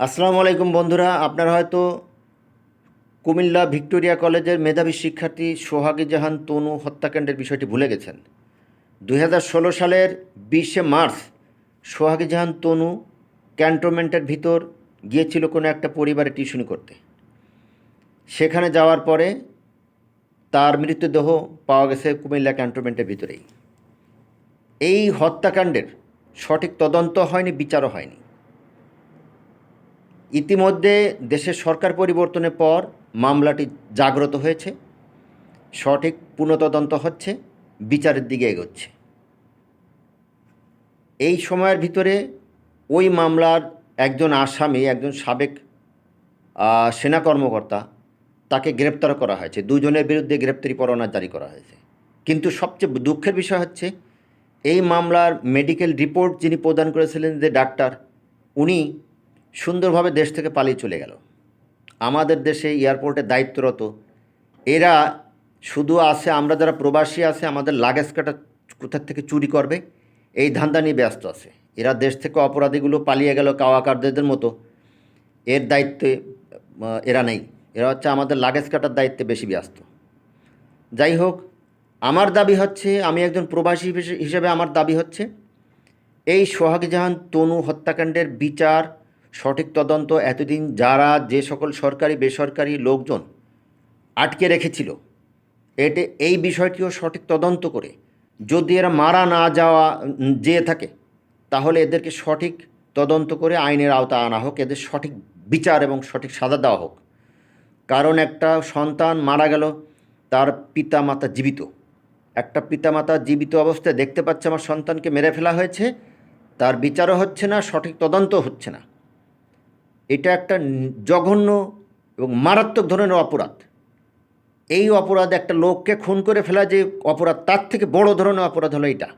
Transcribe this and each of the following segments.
আসসালামু আলাইকুম বন্ধুরা, আপনারা হয়তো কুমিল্লা ভিক্টোরিয়া কলেজের মেধাবী শিক্ষার্থী সোহাগী জাহান তনু হত্যাকাণ্ডের বিষয়টি ভুলে গেছেন। 2016 সালের 20শে মার্চ সোহাগী জাহান তনু ক্যান্টনমেন্টের ভিতর গিয়েছিল কোনো একটা পরিবারে টিউশনি করতে। সেখানে যাওয়ার পরে তার মৃতদেহ পাওয়া গেছে কুমিল্লা ক্যান্টনমেন্টের ভিতরেই। এই হত্যাকাণ্ডের সঠিক তদন্ত হয়নি, বিচারও হয়নি। ইতিমধ্যে দেশের সরকার পরিবর্তনের পর মামলাটি জাগ্রত হয়েছে, সঠিক পুনঃতদন্ত হচ্ছে, বিচারের দিকে এগোচ্ছে। এই সময়ের ভিতরে ওই মামলার একজন আসামি, একজন সাবেক সেনা কর্মকর্তা, তাকে গ্রেপ্তার করা হয়েছে। দুজনের বিরুদ্ধে গ্রেপ্তারি পরোয়ানা জারি করা হয়েছে। কিন্তু সবচেয়ে দুঃখের বিষয় হচ্ছে এই মামলার মেডিকেল রিপোর্ট যিনি প্রদান করেছিলেন, যে ডাক্তার, উনি সুন্দরভাবে দেশ থেকে পালিয়ে চলে গেল। আমাদের দেশে এয়ারপোর্টে দায়িত্বরত এরা শুধু আছে, আমরা যারা প্রবাসী আছে আমাদের লাগেজ কাটা কোথার থেকে চুরি করবে এই ধান্দা নিয়ে ব্যস্ত আছে। এরা দেশ থেকে অপরাধীগুলো পালিয়ে গেল কাওয়াকারদের মতো, এর দায়িত্বে এরা নেই। এরা হচ্ছে আমাদের লাগেজ কাটার দায়িত্বে বেশি ব্যস্ত। যাই হোক, আমার দাবি হচ্ছে, আমি একজন প্রবাসী হিসেবে আমার দাবি হচ্ছে এই সোহাগী জাহান তনু হত্যাকাণ্ডের বিচার, সঠিক তদন্ত, এতদিন যারা যে সকল সরকারি বেসরকারি লোকজন আটকে রেখেছিল, এই বিষয়টিও সঠিক তদন্ত করে যদি এরা মারা না যেয়ে থাকে, তাহলে এদেরকে সঠিক তদন্ত করে আইনের আওতায় আনা হোক, এদের সঠিক বিচার এবং সঠিক সাজা দেওয়া হোক। কারণ একটা সন্তান মারা গেল, তার পিতামাতা জীবিত, একটা পিতামাতা জীবিত অবস্থায় দেখতে পাচ্ছে আমার সন্তানকে মেরে ফেলা হয়েছে, তার বিচারও হচ্ছে না, সঠিক তদন্ত হচ্ছে না। এটা একটা জঘন্য এবং মারাত্মক ধরনের অপরাধ। এই অপরাধ, একটা লোককে খুন করে ফেলা যে অপরাধ, তার থেকে বড় ধরনের অপরাধ হলো এটা।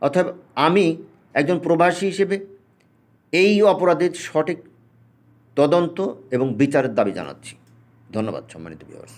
অতএব আমি একজন প্রবাসী হিসেবে এই অপরাধের সঠিক তদন্ত এবং বিচারের দাবি জানাচ্ছি। ধন্যবাদ সম্মানিত ভিউয়ার্স।